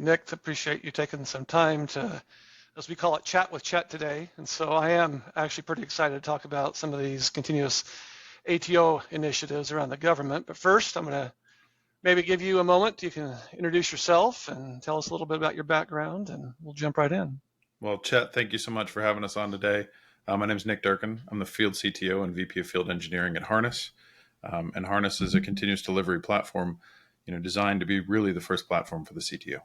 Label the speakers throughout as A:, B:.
A: Nick. Appreciate you taking some time to, as we call it, chat with Chet today. And so I am actually pretty excited to talk about some of these continuous ATO initiatives around the government. But first, I'm going to maybe give you a moment. You can introduce yourself and tell us a little bit about your background, and we'll jump right in.
B: Well, Chet, thank you so much for having us on today. My name is Nick Durkin. I'm the Field CTO and VP of Field Engineering at Harness. And Harness is a continuous delivery platform, designed to be really the first platform for the CTO.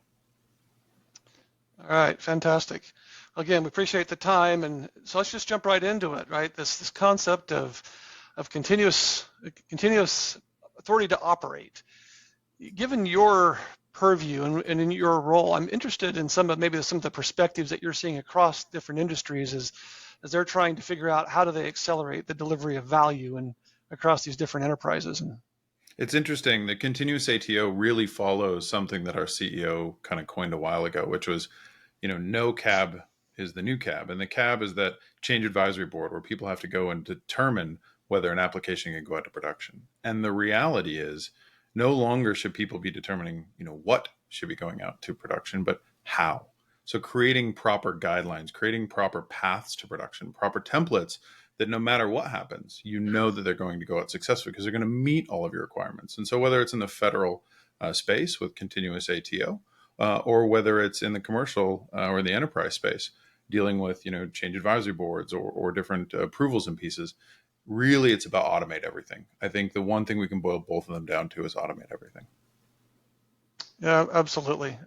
A: All right, fantastic. Again, we appreciate the time, and so let's just jump right into it. Right, this concept of continuous authority to operate. Given your purview and in your role, I'm interested in some of the perspectives that you're seeing across different industries as they're trying to figure out how do they accelerate the delivery of value and across these different enterprises. And
B: it's interesting. The continuous ATO really follows something that our CEO kind of coined a while ago, which was, no cab is the new cab. And the cab is that change advisory board where people have to go and determine whether an application can go out to production. And the reality is no longer should people be determining, what should be going out to production, but how. So creating proper guidelines, creating proper paths to production, proper templates that no matter what happens, that they're going to go out successfully because they're going to meet all of your requirements. And so whether it's in the federal space with continuous ATO, or whether it's in the commercial or the enterprise space, dealing with, change advisory boards or different approvals and pieces, really it's about automate everything. I think the one thing we can boil both of them down to is automate everything.
A: Yeah, absolutely.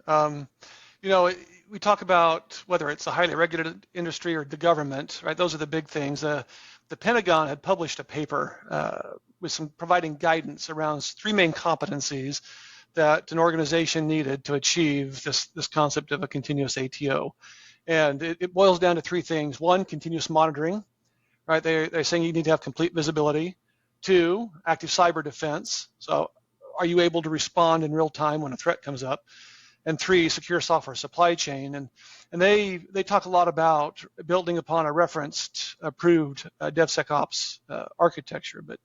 A: We talk about whether it's a highly regulated industry or the government, right? Those are the big things. The Pentagon had published a paper with some providing guidance around three main competencies that an organization needed to achieve this concept of a continuous ATO. And it boils down to three things. One, continuous monitoring, right? They're saying you need to have complete visibility. Two, active cyber defense. So are you able to respond in real time when a threat comes up? And three, secure software supply chain. And they talk a lot about building upon a referenced, approved DevSecOps architecture. But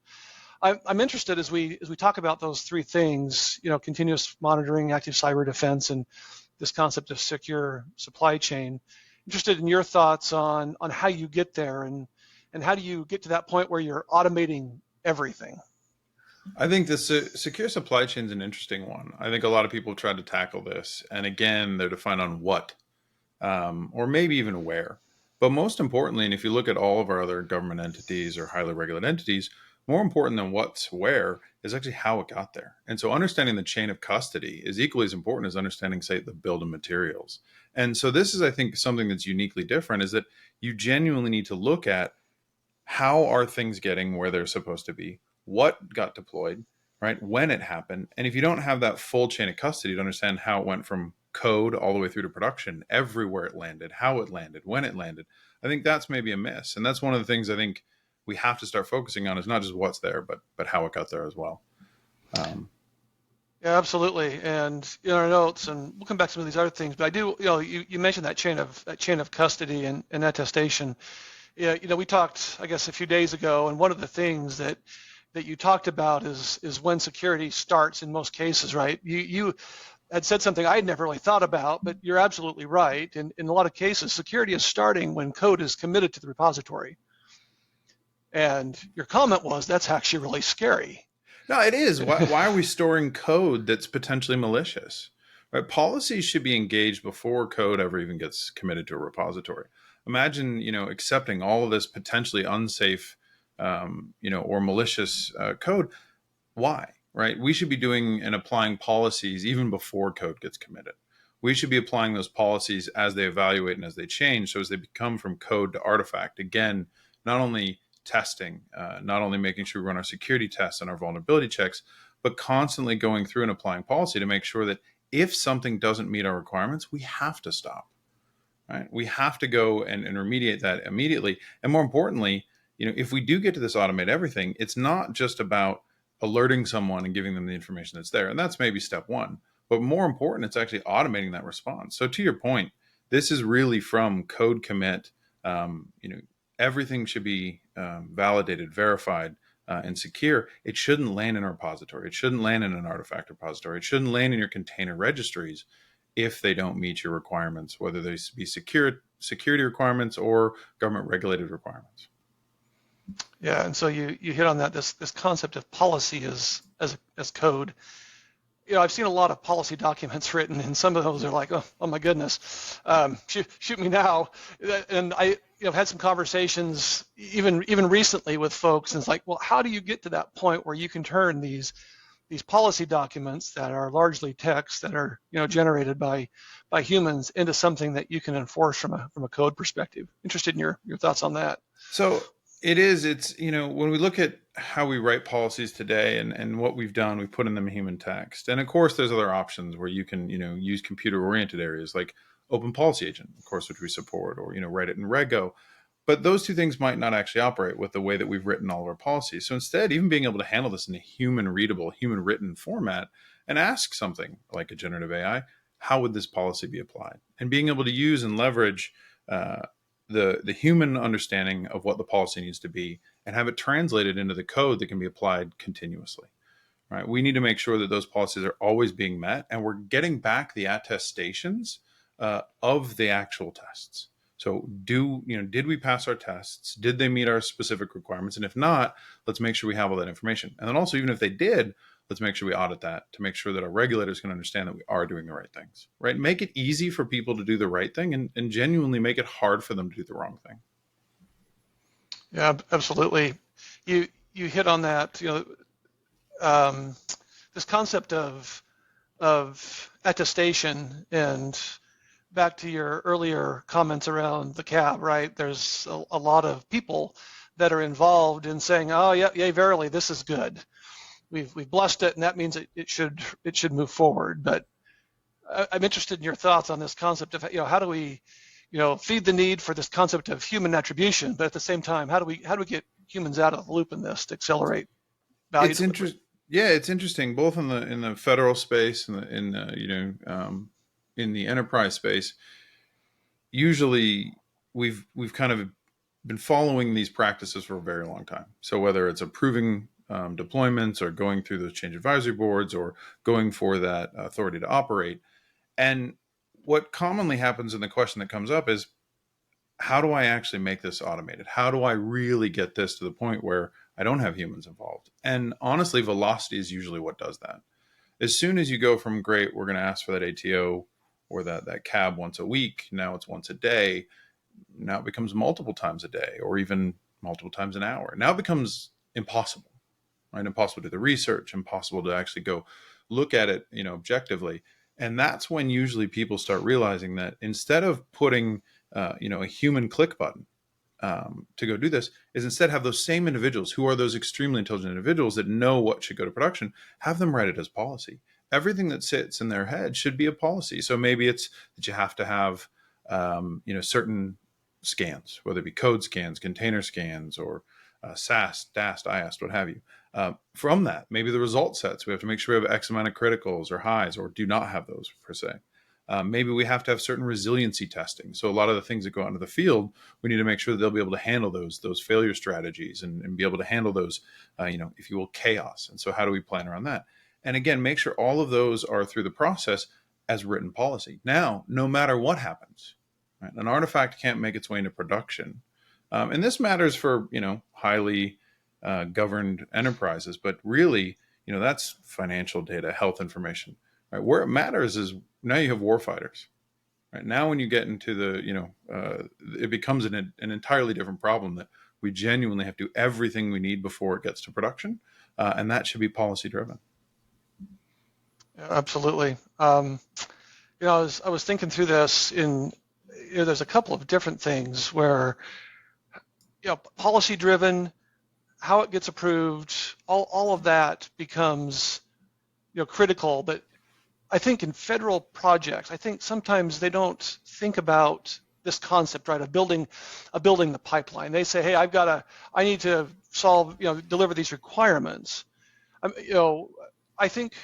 A: I'm interested as we talk about those three things, continuous monitoring, active cyber defense, and this concept of secure supply chain. Interested in your thoughts on how you get there and how do you get to that point where you're automating everything?
B: I think the secure supply chain is an interesting one. I think a lot of people have tried to tackle this. And again, they're defined on what, or maybe even where. But most importantly, and if you look at all of our other government entities or highly regulated entities, more important than what's where is actually how it got there. And so understanding the chain of custody is equally as important as understanding, say, the build of materials. And so this is, I think, something that's uniquely different is that you genuinely need to look at how are things getting where they're supposed to be, what got deployed, right? When it happened. And if you don't have that full chain of custody to understand how it went from code all the way through to production, everywhere it landed, how it landed, when it landed, I think that's maybe a miss. And that's one of the things I think we have to start focusing on is not just what's there, but how it got there as well.
A: Yeah, absolutely. And in our notes, and we'll come back to some of these other things, but I do, you mentioned that chain of custody and attestation. Yeah, we talked, I guess, a few days ago, and one of the things that you talked about is when security starts in most cases, right? You had said something I had never really thought about, but you're absolutely right. In a lot of cases, security is starting when code is committed to the repository. And your comment was that's actually really scary.
B: No, it is. Why are we storing code that's potentially malicious? Right? Policies should be engaged before code ever even gets committed to a repository. Imagine, accepting all of this potentially unsafe, or malicious code. Why? Right? We should be doing and applying policies even before code gets committed. We should be applying those policies as they evaluate and as they change. So as they become from code to artifact, again, not only testing, not only making sure we run our security tests and our vulnerability checks, but constantly going through and applying policy to make sure that if something doesn't meet our requirements, we have to stop. Right? We have to go and remediate that immediately. And more importantly, if we do get to this automate everything, it's not just about alerting someone and giving them the information that's there. And that's maybe step one. But more important, it's actually automating that response. So to your point, this is really from code commit. Everything should be validated, verified, and secure. It shouldn't land in a repository. It shouldn't land in an artifact repository. It shouldn't land in your container registries. if they don't meet your requirements, whether they be security requirements or government regulated requirements.
A: Yeah, and so you hit on that, this concept of policy as code. I've seen a lot of policy documents written, and some of those are like, oh my goodness, shoot me now. And I have had some conversations even recently with folks, and it's like, well, how do you get to that point where you can turn these policy documents that are largely text, that are generated by humans, into something that you can enforce from a code perspective? Interested in your thoughts on that.
B: So it's when we look at how we write policies today and what we've done, we put in them human text. And of course, there's other options where you can, use computer-oriented areas like Open Policy Agent, of course, which we support, or, write it in Rego. But those two things might not actually operate with the way that we've written all of our policies. So instead, even being able to handle this in a human-readable, human-written format and ask something like a generative AI, how would this policy be applied? And being able to use and leverage the human understanding of what the policy needs to be and have it translated into the code that can be applied continuously. Right? We need to make sure that those policies are always being met, and we're getting back the attestations of the actual tests. So did we pass our tests? Did they meet our specific requirements? And if not, let's make sure we have all that information. And then also, even if they did, let's make sure we audit that to make sure that our regulators can understand that we are doing the right things, right? Make it easy for people to do the right thing and genuinely make it hard for them to do the wrong thing.
A: Yeah, absolutely. You hit on that, this concept of attestation, and back to your earlier comments around the cab, right? There's a lot of people that are involved in saying, oh, yeah, verily, this is good. We've blessed it, and that means it should move forward. But I'm interested in your thoughts on this concept of how do we feed the need for this concept of human attribution, but at the same time, how do we get humans out of the loop in this to accelerate value?
B: It's interesting. Yeah, it's interesting, both in the federal space and in the enterprise space. Usually, we've kind of been following these practices for a very long time. So whether it's approving deployments or going through those change advisory boards or going for that authority to operate. And what commonly happens in the question that comes up is, how do I actually make this automated? How do I really get this to the point where I don't have humans involved? And honestly, velocity is usually what does that. As soon as you go from, great, we're going to ask for that ATO or that cab once a week, now it's once a day, now it becomes multiple times a day or even multiple times an hour. Now it becomes impossible. Right? Impossible to do the research, impossible to actually go look at it, objectively. And that's when usually people start realizing that instead of putting, a human click button to go do this, is instead have those same individuals who are those extremely intelligent individuals that know what should go to production, have them write it as policy. Everything that sits in their head should be a policy. So maybe it's that you have to have, certain scans, whether it be code scans, container scans, or SAST, DAST, IAST, what have you. From that, maybe the result sets, we have to make sure we have X amount of criticals or highs, or do not have those per se. Maybe we have to have certain resiliency testing. So a lot of the things that go out into the field, we need to make sure that they'll be able to handle those failure strategies and be able to handle those, if you will, chaos. And so how do we plan around that? And again, make sure all of those are through the process as written policy. Now, no matter what happens, right, an artifact can't make its way into production. And this matters for, highly governed enterprises, but really, that's financial data, health information, right? Where it matters is now you have warfighters, right? Now, when you get into the, it becomes an entirely different problem that we genuinely have to do everything we need before it gets to production. And that should be policy driven.
A: Yeah, absolutely. I was thinking through this there's a couple of different things where, policy driven, how it gets approved, all of that becomes, critical. But I think in federal projects, I think sometimes they don't think about this concept, right, of building the pipeline. They say, hey, I need to solve, deliver these requirements. I think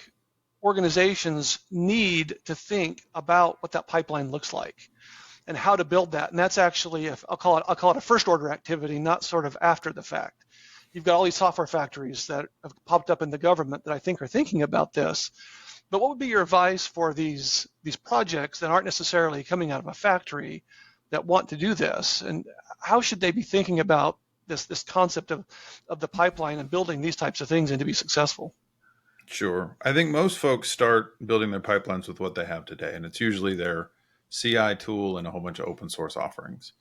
A: organizations need to think about what that pipeline looks like and how to build that. And that's actually, I'll call it a first order activity, not sort of after the fact. You've got all these software factories that have popped up in the government that I think are thinking about this. But what would be your advice for these projects that aren't necessarily coming out of a factory that want to do this? And how should they be thinking about this concept of the pipeline and building these types of things and to be successful?
B: Sure. I think most folks start building their pipelines with what they have today, and it's usually their CI tool and a whole bunch of open source offerings.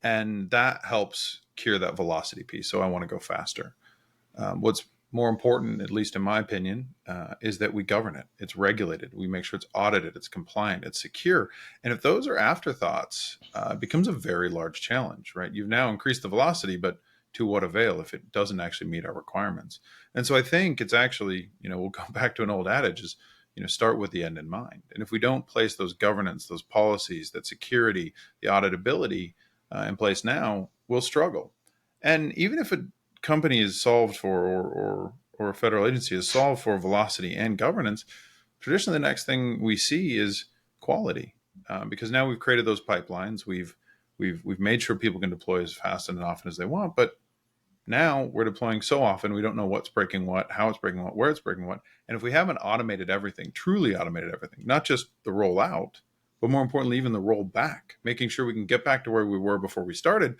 B: And that helps cure that velocity piece. So I want to go faster. What's more important, at least in my opinion, is that we govern it. It's regulated. We make sure it's audited, it's compliant, it's secure. And if those are afterthoughts, it becomes a very large challenge, right? You've now increased the velocity, but to what avail if it doesn't actually meet our requirements? And so I think it's actually, we'll go back to an old adage is, start with the end in mind. And if we don't place those governance, those policies, that security, the auditability in place now, we'll struggle. And even if a company is solved for, or a federal agency is solved for velocity and governance, traditionally the next thing we see is quality, because now we've created those pipelines, we've made sure people can deploy as fast and often as they want, but now we're deploying so often we don't know what's breaking what, how it's breaking what, where it's breaking what. And if we haven't automated everything, truly automated everything, not just the rollout, but more importantly, even the rollback, making sure we can get back to where we were before we started.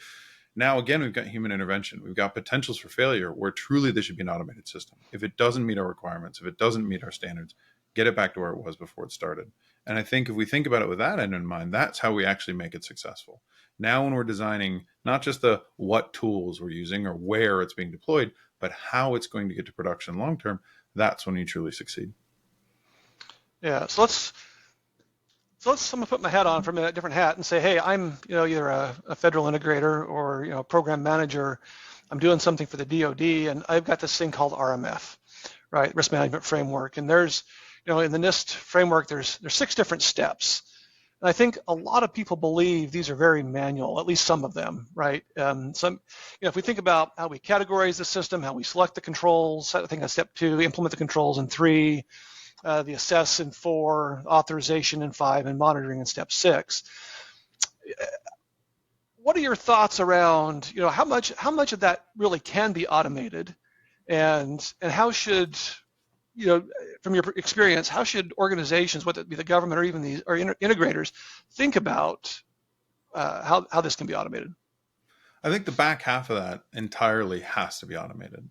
B: Now, again, we've got human intervention. We've got potentials for failure where truly this should be an automated system. If it doesn't meet our requirements, if it doesn't meet our standards, get it back to where it was before it started. And I think if we think about it with that end in mind, that's how we actually make it successful. Now, when we're designing not just the what tools we're using or where it's being deployed, but how it's going to get to production long term, that's when you truly succeed.
A: Yeah, so I'm gonna put my hat on from a different hat and say, hey, I'm either a federal integrator or program manager. I'm doing something for the DoD, and I've got this thing called RMF, right, Risk Management Framework. And there's in the NIST framework, there's 6 different steps. And I think a lot of people believe these are very manual, at least some of them, right? If we think about how we categorize the system, how we select the controls, I think that's step 2, implement the controls in 3, the assess in 4, authorization in 5, and monitoring in step 6. What are your thoughts around, how much of that really can be automated, and how should from your experience, how should organizations, whether it be the government or even these or integrators, think about how this can be automated?
B: I think the back half of that entirely has to be automated.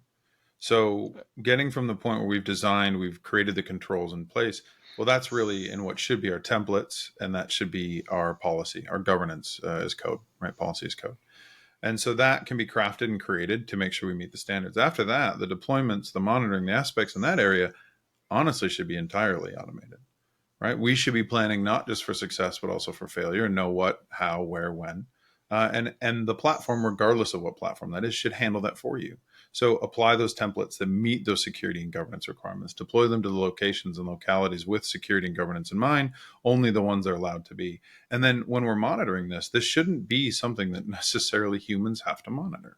B: So getting from the point where we've designed, we've created the controls in place, well, that's really in what should be our templates, and that should be our policy, our governance as code, right? Policy as code. And so that can be crafted and created to make sure we meet the standards. After that, the deployments, the monitoring, the aspects in that area honestly should be entirely automated, right? We should be planning not just for success, but also for failure, and know what, how, where, when. And the platform, regardless of what platform that is, should handle that for you. So apply those templates that meet those security and governance requirements. Deploy them to the locations and localities with security and governance in mind, only the ones they're allowed to be. And then when we're monitoring this shouldn't be something that necessarily humans have to monitor.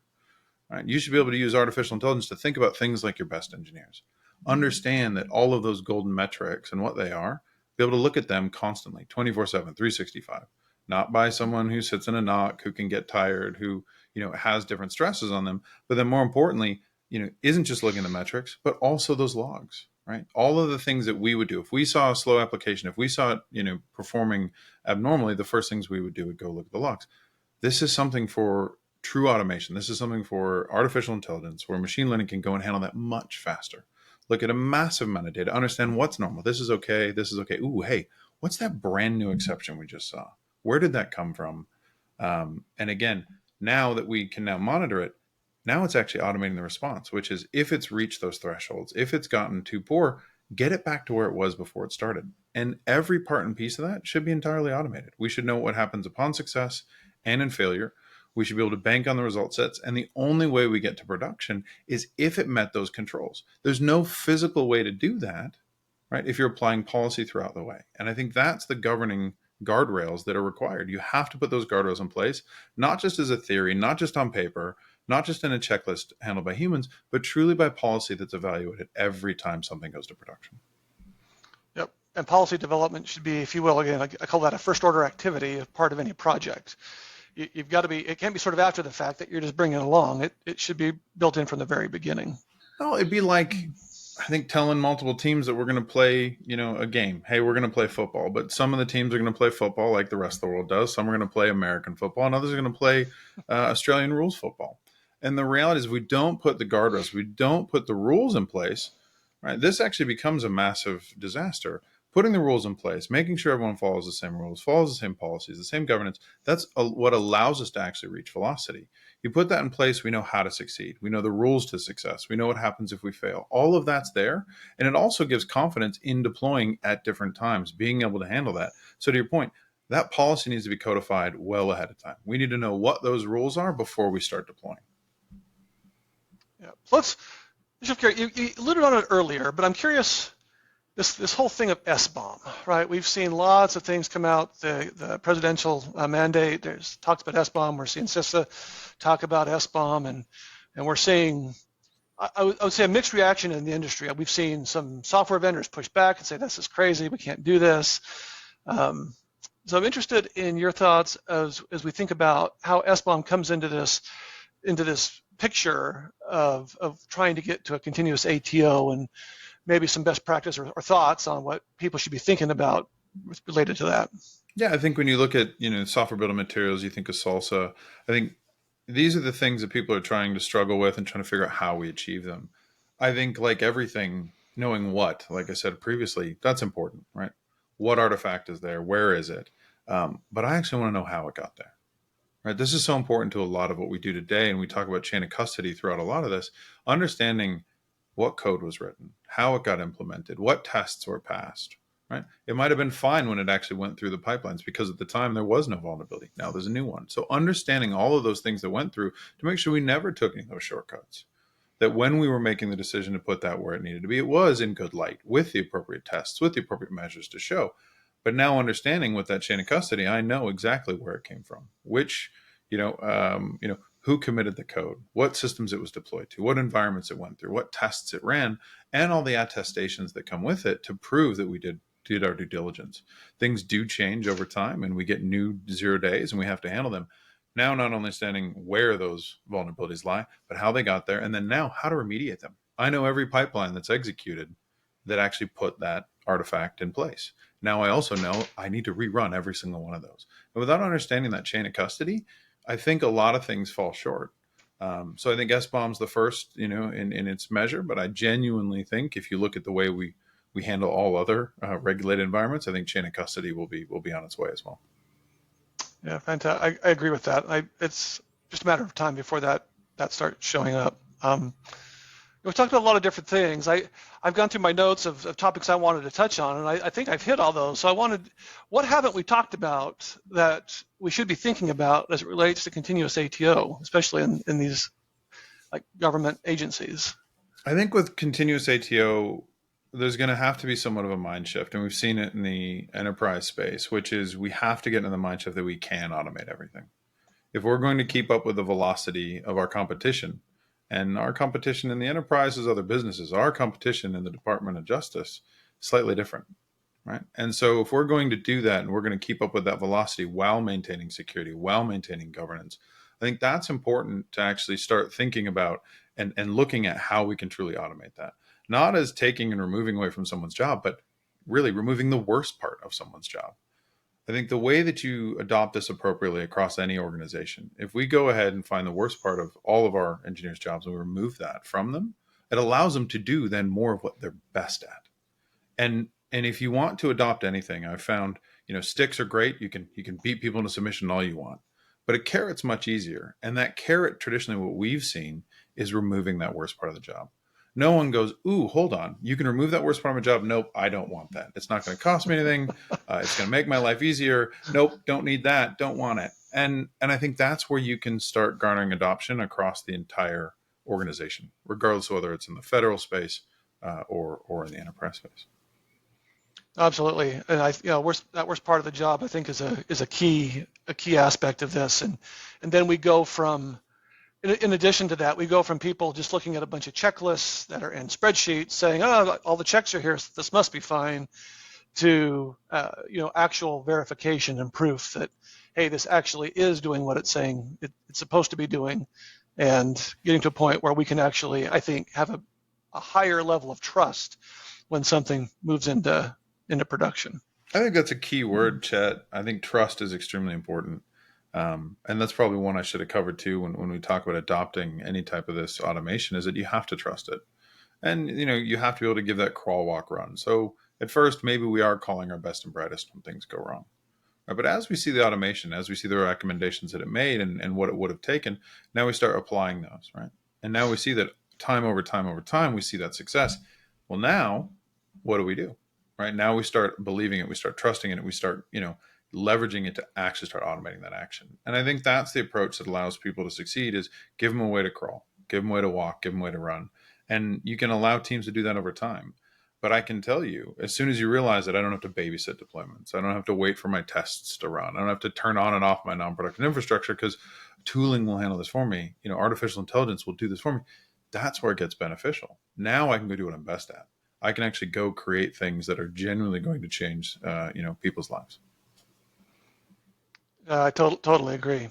B: Right? You should be able to use artificial intelligence to think about things like your best engineers. Understand that all of those golden metrics and what they are, be able to look at them constantly, 24/7, 365. Not by someone who sits in a NOC, who can get tired, who has different stresses on them, but then more importantly, isn't just looking at the metrics, but also those logs, right? All of the things that we would do if we saw a slow application, if we saw it performing abnormally, the first things we would do would go look at the logs. This is something for true automation. This is something for artificial intelligence, where machine learning can go and handle that much faster. Look at a massive amount of data, understand what's normal. This is okay. This is okay. Ooh, hey, what's that brand new exception we just saw? Where did that come from? And again, now that we can now monitor it, now it's actually automating the response, which is if it's reached those thresholds, if it's gotten too poor, get it back to where it was before it started. And every part and piece of that should be entirely automated. We should know what happens upon success and in failure. We should be able to bank on the result sets. And the only way we get to production is if it met those controls. There's no physical way to do that, right, if you're applying policy throughout the way. And I think that's the governing guardrails that are required. You have to put those guardrails in place, not just as a theory, not just on paper, not just in a checklist handled by humans, but truly by policy that's evaluated every time something goes to production.
A: Yep. And policy development should be, if you will, again, I call that a first order activity, a part of any project. You've got to be, it can't be sort of after the fact that you're just bringing it along. It should be built in from the very beginning.
B: Oh, it'd be like I think telling multiple teams that we're going to play, a game. Hey, we're going to play football, but some of the teams are going to play football like the rest of the world does. Some are going to play American football, and others are going to play Australian rules football. And the reality is, if we don't put the guardrails, we don't put the rules in place, right? This actually becomes a massive disaster. Putting the rules in place, making sure everyone follows the same rules, follows the same policies, the same governance, that's what allows us to actually reach velocity. You put that in place, we know how to succeed. We know the rules to success. We know what happens if we fail. All of that's there. And it also gives confidence in deploying at different times, being able to handle that. So to your point, that policy needs to be codified well ahead of time. We need to know what those rules are before we start deploying.
A: Yeah. So let's shift gears. You alluded on it earlier, but I'm curious, this whole thing of SBOM, right? We've seen lots of things come out. The presidential mandate, there's talks about SBOM. We're seeing CISA talk about SBOM, and we're seeing, I would say, a mixed reaction in the industry. We've seen some software vendors push back and say, this is crazy, we can't do this. So I'm interested in your thoughts as we think about how SBOM comes into this picture of trying to get to a continuous ATO, and maybe some best practice or thoughts on what people should be thinking about related to that.
B: Yeah, I think when you look at software building materials, you think of SALSA. I think these are the things that people are trying to struggle with and trying to figure out how we achieve them. I think, like everything, knowing what, like I said previously, that's important, right? What artifact is there? Where is it? But I actually want to know how it got there. Right? This is so important to a lot of what we do today, and we talk about chain of custody throughout a lot of this. Understanding what code was written, how it got implemented, what tests were passed. Right? It might have been fine when it actually went through the pipelines because at the time there was no vulnerability. Now there's a new one. So understanding all of those things that went through to make sure we never took any of those shortcuts. That when we were making the decision to put that where it needed to be, it was in good light with the appropriate tests, with the appropriate measures to show. But now understanding with that chain of custody, I know exactly where it came from, which, who committed the code, what systems it was deployed to, what environments it went through, what tests it ran, and all the attestations that come with it to prove that we did our due diligence. Things do change over time, and we get new 0 days, and we have to handle them. Now, not only understanding where those vulnerabilities lie, but how they got there, and then now how to remediate them. I know every pipeline that's executed that actually put that artifact in place. Now I also know I need to rerun every single one of those. And without understanding that chain of custody, I think a lot of things fall short. So I think SBOM's the first, in its measure, but I genuinely think if you look at the way we handle all other regulated environments, I think chain of custody will be on its way as well.
A: Yeah, fantastic. I agree with that. It's just a matter of time before that starts showing up. We've talked about a lot of different things. I've gone through my notes of topics I wanted to touch on, and I think I've hit all those. So what haven't we talked about that we should be thinking about as it relates to continuous ATO, especially in these like government agencies?
B: I think with continuous ATO, there's going to have to be somewhat of a mind shift, and we've seen it in the enterprise space, which is we have to get into the mind shift that we can automate everything. If we're going to keep up with the velocity of our competition, and our competition in the enterprise is other businesses, our competition in the Department of Justice is slightly different, right? And so if we're going to do that and we're going to keep up with that velocity while maintaining security, while maintaining governance, I think that's important to actually start thinking about and looking at how we can truly automate that. Not as taking and removing away from someone's job, but really removing the worst part of someone's job. I think the way that you adopt this appropriately across any organization, if we go ahead and find the worst part of all of our engineers' jobs and we remove that from them, it allows them to do then more of what they're best at. And if you want to adopt anything, I've found, sticks are great. You can beat people into submission all you want, but a carrot's much easier. And that carrot, traditionally what we've seen is removing that worst part of the job. No one goes, ooh, hold on. You can remove that worst part of my job. Nope, I don't want that. It's not going to cost me anything. It's going to make my life easier. Nope, don't need that. Don't want it. And I think that's where you can start garnering adoption across the entire organization, regardless of whether it's in the federal space or in the enterprise space.
A: Absolutely, and that worst part of the job I think is a key aspect of this, and then we go from. In addition to that, we go from people just looking at a bunch of checklists that are in spreadsheets saying, oh, all the checks are here, so this must be fine, to actual verification and proof that, hey, this actually is doing what it's saying it's supposed to be doing, and getting to a point where we can actually, I think, have a a higher level of trust when something moves into production.
B: I think that's a key word, Chet. I think trust is extremely important. And that's probably one I should have covered too when we talk about adopting any type of this automation, is that you have to trust it. And you have to be able to give that crawl, walk, run. So at first, maybe we are calling our best and brightest when things go wrong. Right? But as we see the automation, as we see the recommendations that it made and what it would have taken, now we start applying those, right? And now we see that time over time over time, we see that success. Well, now what do? Right? Now we start believing it, we start trusting it, we start, leveraging it to actually start automating that action. And I think that's the approach that allows people to succeed, is give them a way to crawl, give them a way to walk, give them a way to run. And you can allow teams to do that over time. But I can tell you, as soon as you realize that I don't have to babysit deployments, I don't have to wait for my tests to run, I don't have to turn on and off my non-productive infrastructure because tooling will handle this for me, artificial intelligence will do this for me, that's where it gets beneficial. Now I can go do what I'm best at. I can actually go create things that are genuinely going to change, people's lives.
A: I totally agree.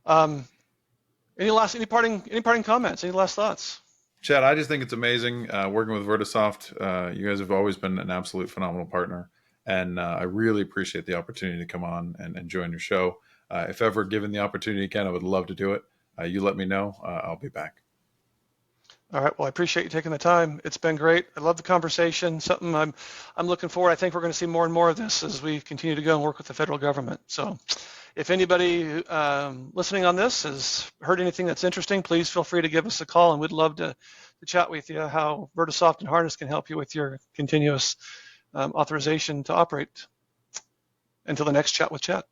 A: Any parting comments? Any last thoughts?
B: Chad, I just think it's amazing working with Vertosoft. You guys have always been an absolute phenomenal partner, and I really appreciate the opportunity to come on and join your show. If ever given the opportunity again, I would love to do it. You let me know. I'll be back.
A: All right. Well, I appreciate you taking the time. It's been great. I love the conversation. Something I'm looking forward. I think we're going to see more and more of this as we continue to go and work with the federal government. So if anybody listening on this has heard anything that's interesting, please feel free to give us a call, and we'd love to chat with you how Vertosoft and Harness can help you with your continuous authorization to operate. Until the next chat with Chet.